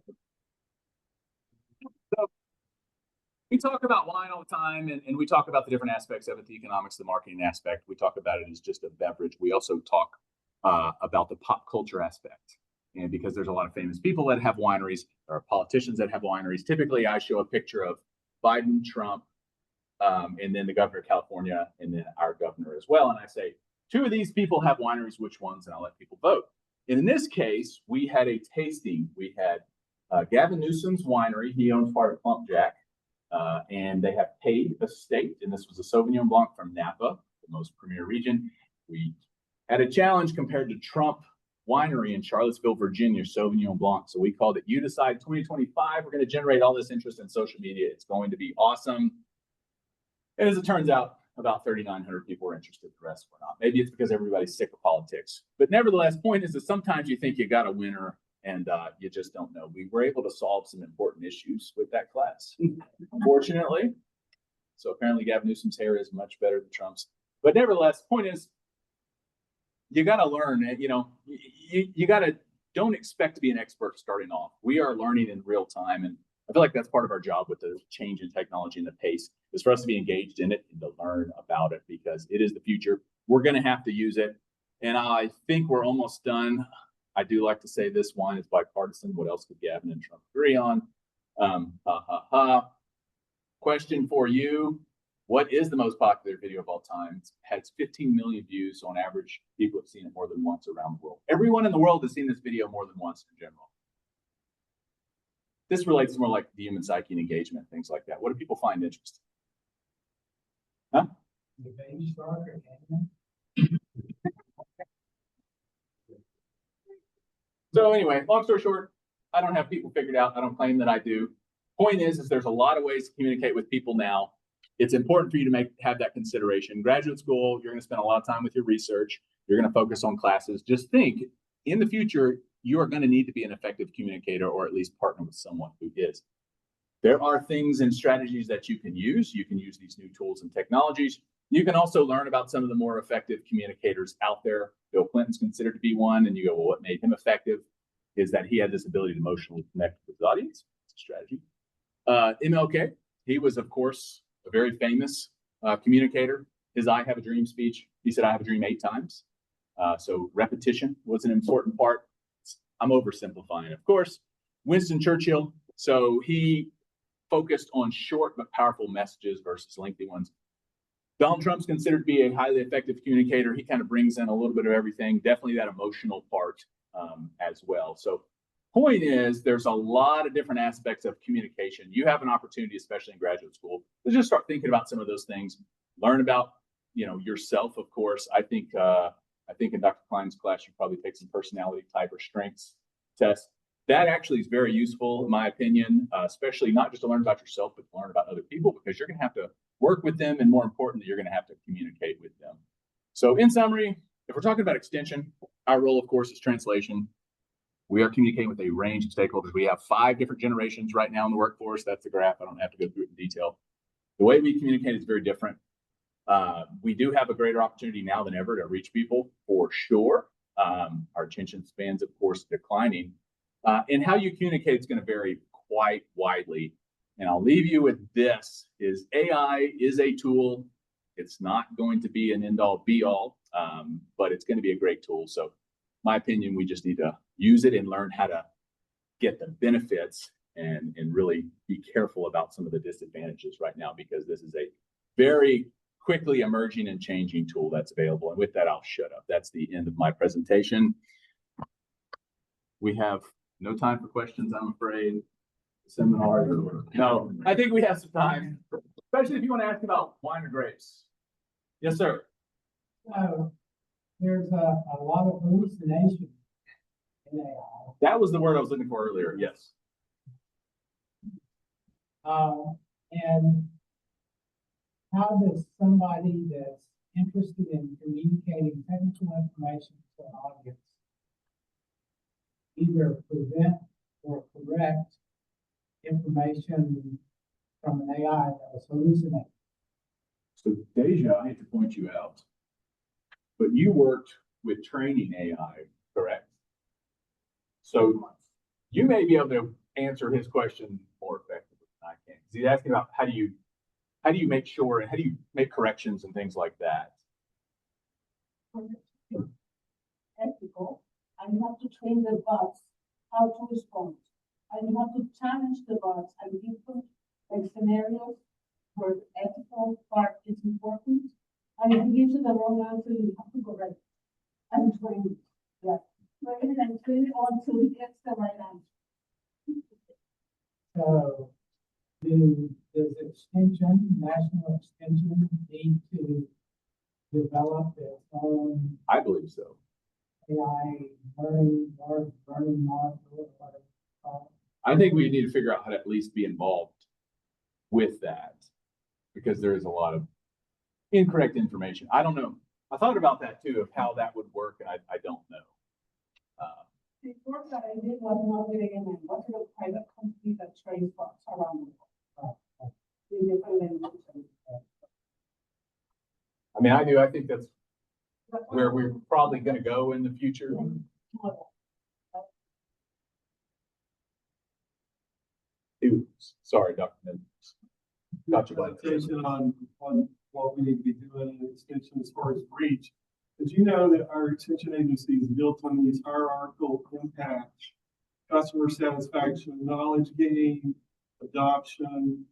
So we talk about wine all the time, and we talk about the different aspects of it, the economics, the marketing aspect. We talk about it as just a beverage. We also talk about the pop culture aspect. And because there's a lot of famous people that have wineries, there are politicians that have wineries. Typically, I show a picture of Biden, Trump, and then the governor of California, and then our governor as well. And I say, two of these people have wineries, which ones? And I'll let people vote. And in this case, we had a tasting. We had Gavin Newsom's winery. He owns part of Plump Jack, and they have Paid Estate, and this was a Sauvignon Blanc from Napa, the most premier region. We had a challenge compared to Trump Winery in Charlottesville, Virginia, Sauvignon Blanc. So we called it You Decide 2025. We're going to generate all this interest in social media. It's going to be awesome. And as it turns out, about 3,900 people were interested. The rest were not. Maybe it's because everybody's sick of politics. But nevertheless, point is that sometimes you think you got a winner and you just don't know. We were able to solve some important issues with that class, unfortunately. So apparently Gavin Newsom's hair is much better than Trump's. But nevertheless, point is, you got to learn, you got to, don't expect to be an expert starting off. We are learning in real time. And I feel like that's part of our job with the change in technology and the pace, is for us to be engaged in it and to learn about it, because it is the future. We're going to have to use it. And I think we're almost done. I do like to say this wine is bipartisan. What else could Gavin and Trump agree on? Question for you. What is the most popular video of all time? It has 15 million views. So on average, people have seen it more than once around the world. Everyone in the world has seen this video more than once in general. This relates more like the human psyche and engagement, things like that. What do people find interesting? Huh? The baby shark or So anyway, long story short, I don't have people figured out. I don't claim that I do. Point is there's a lot of ways to communicate with people now. It's important for you to have that consideration. Graduate school, you're going to spend a lot of time with your research. You're going to focus on classes. Just think, in the future, you are going to need to be an effective communicator, or at least partner with someone who is. There are things and strategies that you can use. You can use these new tools and technologies. You can also learn about some of the more effective communicators out there. Bill Clinton's considered to be one, and you go, well, what made him effective is that he had this ability to emotionally connect with his audience. It's a strategy. MLK, he was, of course, a very famous communicator. His I Have a Dream speech, he said, I have a dream 8 times. So repetition was an important part. I'm oversimplifying, of course. Winston Churchill, so he focused on short but powerful messages versus lengthy ones. Donald Trump's considered to be a highly effective communicator. He kind of brings in a little bit of everything, definitely that emotional part as well. So point is, there's a lot of different aspects of communication. You have an opportunity, especially in graduate school, to just start thinking about some of those things, learn about, yourself, of course. I think in Dr. Klein's class, you probably take some personality type or strengths test. That actually is very useful, in my opinion, especially not just to learn about yourself, but to learn about other people, because you're going to have to work with them, and more importantly, you're going to have to communicate with them. So in summary, if we're talking about extension, our role, of course, is translation. We are communicating with a range of stakeholders. We have 5 different generations right now in the workforce. That's the graph. I don't have to go through it in detail. The way we communicate is very different. We do have a greater opportunity now than ever to reach people, for sure. Our attention spans, of course, declining. And how you communicate is going to vary quite widely. And I'll leave you with this: is AI is a tool. It's not going to be an end-all be-all, but it's going to be a great tool. So my opinion, we just need to use it and learn how to get the benefits and really be careful about some of the disadvantages right now, because this is a very quickly emerging and changing tool that's available. And with that, I'll shut up. That's the end of my presentation. We have no time for questions, I'm afraid. Seminar. No, I think we have some time, especially if you want to ask about wine or grapes. Yes, sir. So there's a lot of hallucination in AI. That was the word I was looking for earlier. Yes. And how does somebody that's interested in communicating technical information to an audience either prevent or correct information from an AI that was hallucinating? So Deja, I hate to point you out, but you worked with training AI, correct? So you may be able to answer his question more effectively than I can. He's asking about how do you make sure, and how do you make corrections and things like that? Ethical, and you have to train the bots how to respond. And you have to challenge the bots and give them like scenarios where the ethical part is important. And if you give to the wrong answer, you have to correct it and train it. Yeah. Train it and train it until it gets the right answer. So does national extension need to develop its own I believe so. AI learning model, whatever it's called? I think we need to figure out how to at least be involved with that, because there is a lot of incorrect information. I don't know. I thought about that too, of how that would work, and I don't know. The work that I did was not with A&M, was with a private company that trains bots around the world. In different languages. I mean, I think that's where we're probably going to go in the future. Sorry, Dr. Mendez. Got you, buddy. On what we need to be doing in extension as far as reach. Did you know that our extension agency is built on these hierarchical impacts: customer satisfaction, knowledge gain, adoption,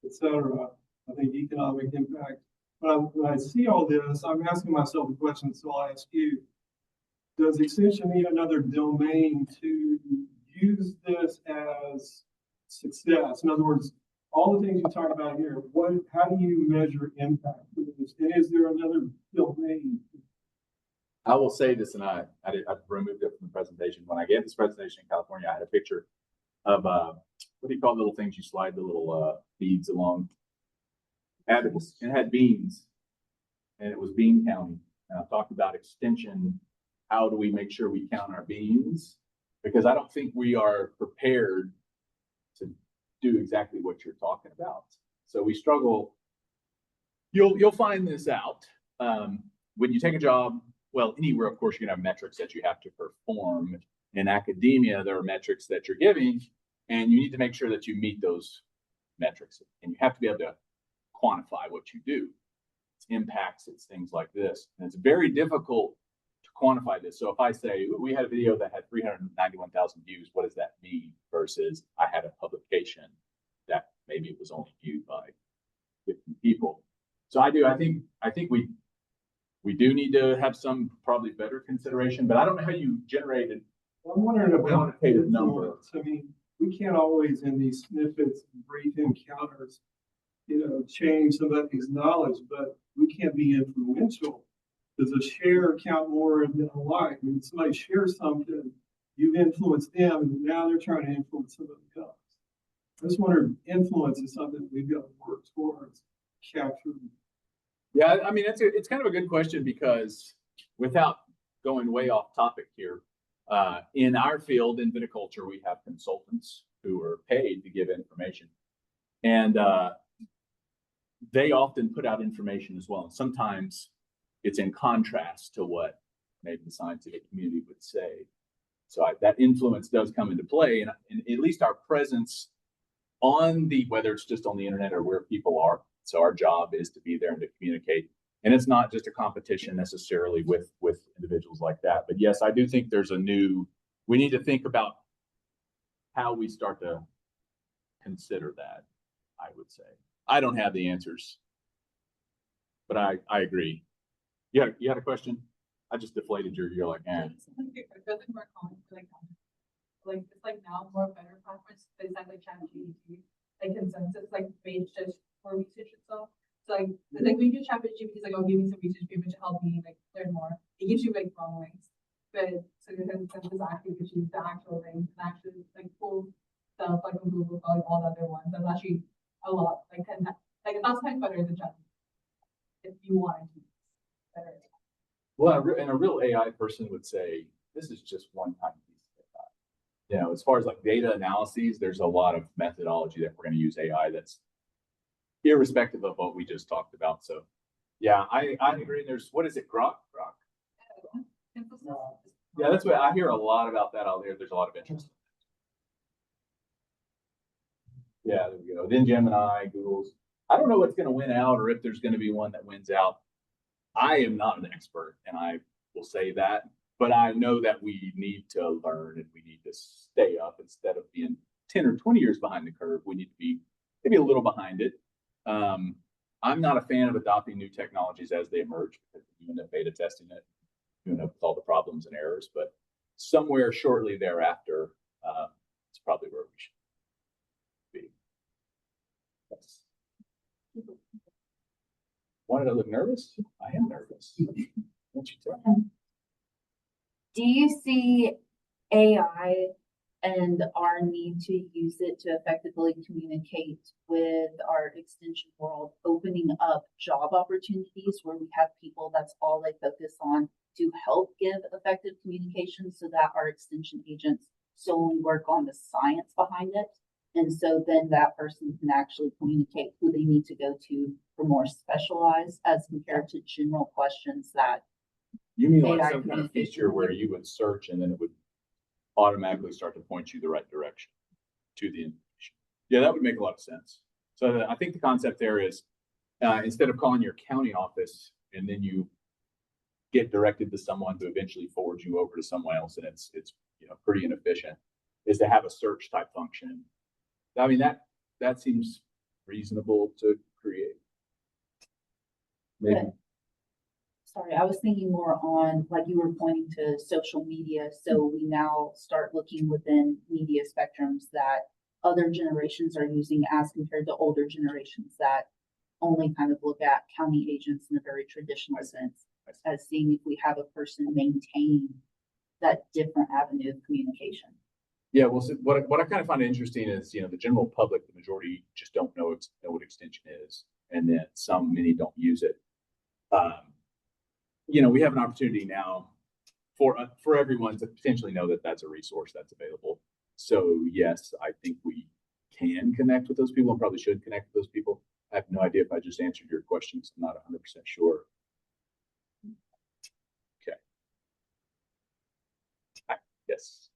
etc. I think economic impact. But when I see all this, I'm asking myself a question, so I'll ask you: does extension need another domain to use this as success? In other words, all the things you talk about here, how do you measure impact? And is there another domain? I will say this, and I've removed it from the presentation. When I gave this presentation in California, I had a picture of what do you call little things you slide the little beads along? And it had beans, and it was bean counting. And I talked about extension. How do we make sure we count our beans? Because I don't think we are prepared to do exactly what you're talking about. So we struggle. You'll find this out when you take a job. Well, anywhere, of course, you're gonna have metrics that you have to perform. In academia, there are metrics that you're giving, and you need to make sure that you meet those metrics. And you have to be able to quantify what you do. It's impacts, it's things like this. And it's very difficult to quantify this. So if I say, we had a video that had 391,000 views, what does that mean? Versus I had a publication that maybe it was only viewed by 50 people. So I think we do need to have some probably better consideration, but I don't know how you generated. I'm wondering about quantitative number. influence. I mean, we can't always in these snippets, brief encounters, change somebody's knowledge, but we can't be influential. Does a share count more than a like? I mean, somebody shares something, you've influenced them, and now they're trying to influence somebody else. I just wonder if influence is something we've got to work towards capturing. Yeah, I mean, it's kind of a good question, because without going way off topic here, in our field in viticulture, we have consultants who are paid to give information, and they often put out information as well. And sometimes it's in contrast to what maybe the scientific community would say. So that influence does come into play, and at least our presence on whether it's just on the internet or where people are. So our job is to be there and to communicate. And it's not just a competition necessarily with individuals like that. But yes, I do think we need to think about how we start to consider that, I would say. I don't have the answers, but I agree. You had a question? I just deflated you're like, eh. It's more common for it's like now more better platforms, but it's like ChatGPT, like consensus, like made just for research itself. So like when you do ChatGPT, it's like, oh, give me some research paper to help me like learn more. It gives you like wrong links, but so the consensus actually gives you the actual links and actually like full stuff like on Google, like all the other ones. That's actually a lot, like 10 times, like 1,000 times better than ChatGPT if you wanted to. Better. Well, and a real AI person would say, this is just one time piece of AI. As far as like data analyses, there's a lot of methodology that we're going to use AI that's irrespective of what we just talked about. So yeah, I agree. There's, what is it? Grok? Yeah, that's what I hear a lot about that out there. There's a lot of interest. Yeah, there we go. Then Gemini, Google's. I don't know what's going to win out, or if there's going to be one that wins out. I am not an expert, and I will say that, but I know that we need to learn and we need to stay up instead of being 10 or 20 years behind the curve. We need to be maybe a little behind it. I'm not a fan of adopting new technologies as they emerge, because you end up beta testing it, you end up with all the problems and errors, but somewhere shortly thereafter, it's probably where we should be. Yes. Why did I look nervous? I am nervous. What you tell me? Do you see AI and our need to use it to effectively communicate with our extension world, opening up job opportunities where we have people that's all they focus on to help give effective communication, so that our extension agents solely work on the science behind it? And so then that person can actually communicate who they need to go to for more specialized, as compared to general questions that. You mean like some kind of feature where you would search and then it would automatically start to point you the right direction to the information? Yeah, that would make a lot of sense. So I think the concept there is instead of calling your county office and then you get directed to someone who eventually forwards you over to someone else, and it's pretty inefficient, is to have a search type function. I mean, that seems reasonable to create. Maybe. But, sorry, I was thinking more on, like you were pointing to social media. So we now start looking within media spectrums that other generations are using as compared to older generations that only kind of look at county agents in a very traditional sense, as seeing if we have a person maintain that different avenue of communication. Yeah, well, so what I kind of find interesting is, the general public, the majority just don't know what extension is, and then many don't use it. We have an opportunity now for everyone to potentially know that that's a resource that's available. So yes, I think we can connect with those people, and probably should connect with those people. I have no idea if I just answered your question, so I'm not 100% sure. Okay. Hi. Yes.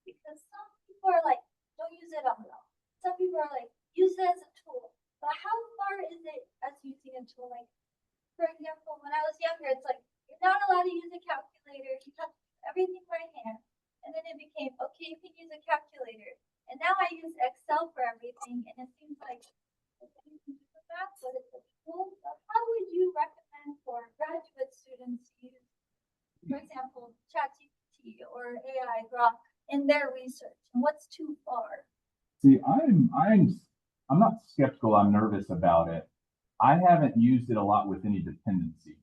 Because some people are like, don't use it on all. Some people are like, use it as a tool. But how far is it as using a tool? Like, for example, when I was younger, it's like, you're not allowed to use a calculator. You have to do everything by hand. And then it for AI Grok in their research, and what's too far? See, I'm not skeptical, I'm nervous about it. I haven't used it a lot with any dependency,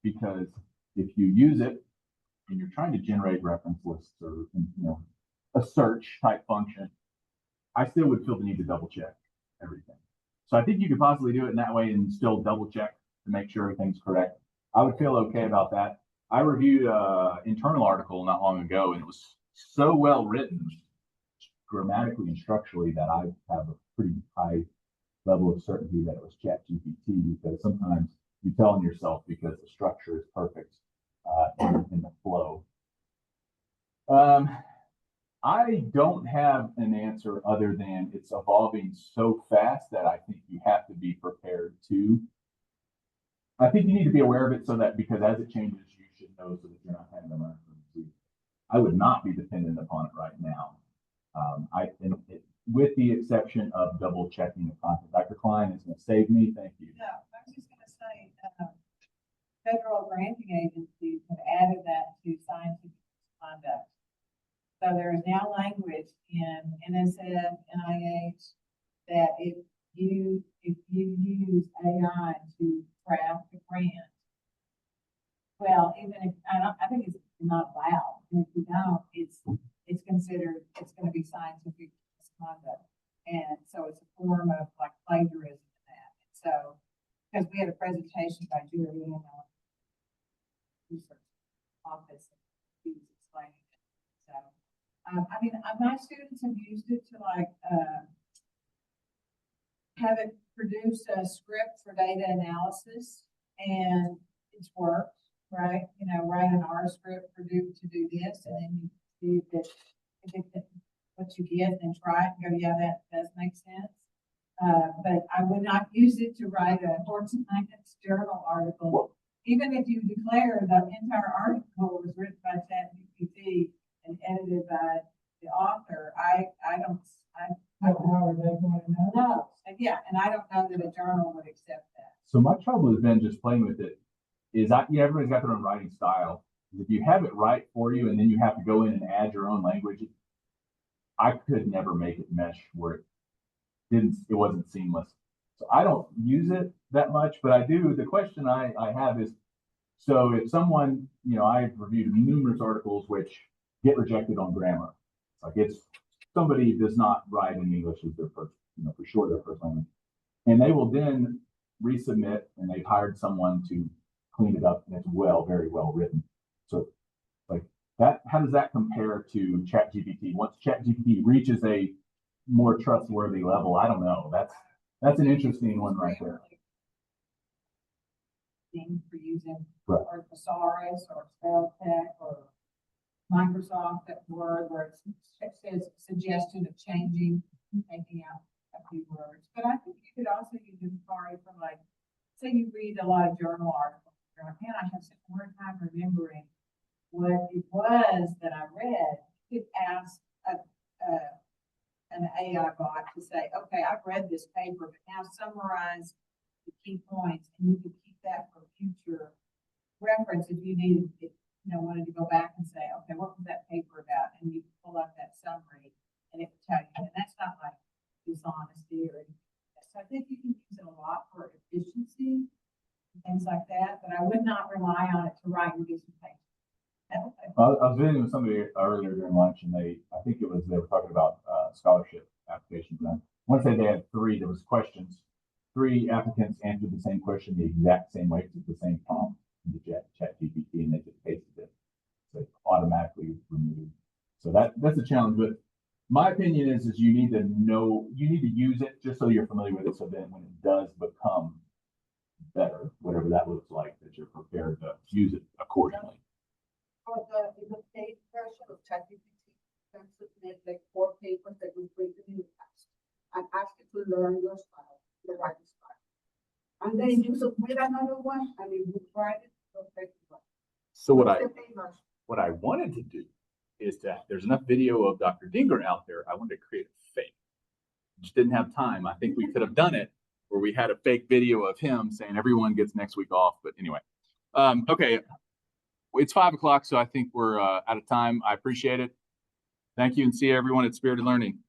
because if you use it and you're trying to generate reference lists or, a search type function, I still would feel the need to double check everything. So I think you could possibly do it in that way and still double check to make sure everything's correct. I would feel okay about that. I reviewed an internal article not long ago, and it was so well written grammatically and structurally that I have a pretty high level of certainty that it was ChatGPT, because sometimes you're telling yourself because the structure is perfect in the flow. I don't have an answer other than it's evolving so fast that I think you have to be prepared to. I think you need to be aware of it so that, because as it changes, you should know so that you're not having to learn from it. I would not be dependent upon it right now. With the exception of double checking the content. Dr. Klein is going to save me. Thank you. Yeah, I was just gonna say, federal granting agencies have added that to scientific conduct. So there is now language in NSF, NIH, that if you use AI to craft a grant, well, even if, I think it's not allowed, and if you don't, it's considered, it's gonna be scientific misconduct. And so it's a form of like plagiarism in that. So, because we had a presentation by Julie in our research office, he was explaining it. So, I mean, my students have used it to like, have it produce a script for data analysis, and it's worked, right? Write an R script to do this, and then you see that what you get and try it and go, yeah, that does make sense. But I would not use it to write a HORT Science journal article. Even if you declare the entire article was written by ChatGPT and edited by the author, I don't. How are they going to know? No, yeah, and I don't know that a journal would accept that. So my trouble has been just playing with it is everybody's got their own writing style. If you have it write for you and then you have to go in and add your own language, I could never make it mesh where it wasn't seamless. So I don't use it that much, but I do. The question I have is, so if someone, I've reviewed numerous articles which get rejected on grammar. Like somebody does not write in English as their first, for sure their first language. And they will then resubmit, and they've hired someone to clean it up, and it's very well written. So like that, how does that compare to ChatGPT? Once ChatGPT reaches a more trustworthy level, I don't know. That's an interesting one right there. For using right. Or Thesaurus or Spellcheck or Microsoft Word, where it says suggestion of changing, taking out a few words. But I think you could also use it for like, say you read a lot of journal articles. You're like, man, I have such a hard time remembering what it was that I read. You could ask an AI bot to say, okay, I've read this paper, but now summarize the key points, and you could keep that for future reference if you needed, wanted to go back and say, okay, what was that paper about? And you pull up that summary, and it would tell you. And that's not like dishonesty or anything. So I think you can use it a lot for efficiency and things like that, but I would not rely on it to write and do some paper. I was visiting with somebody earlier during lunch, and they were talking about scholarship applications. And I want to say they had there was questions. 3 applicants answered the same question the exact same way, to the same prompt in the ChatGPT, and they just pasted it. So it automatically removed. So that's a challenge. But my opinion is you need to use it just so you're familiar with it, so that when it does become better, whatever that looks like, that you're prepared to use it accordingly. In the paid version of ChatGPT, you can submit like 4 papers that you've written in the past and ask it to learn your style, your writing style. And then you submit another one and it will write it perfectly. So what I wanted to do is there's enough video of Dr. Dinger out there. I wanted to create a fake. Just didn't have time. I think we could have done it where we had a fake video of him saying everyone gets next week off. But anyway, okay. it's 5 o'clock, so I think we're out of time. I appreciate it. Thank you, and see everyone at Spirited Learning.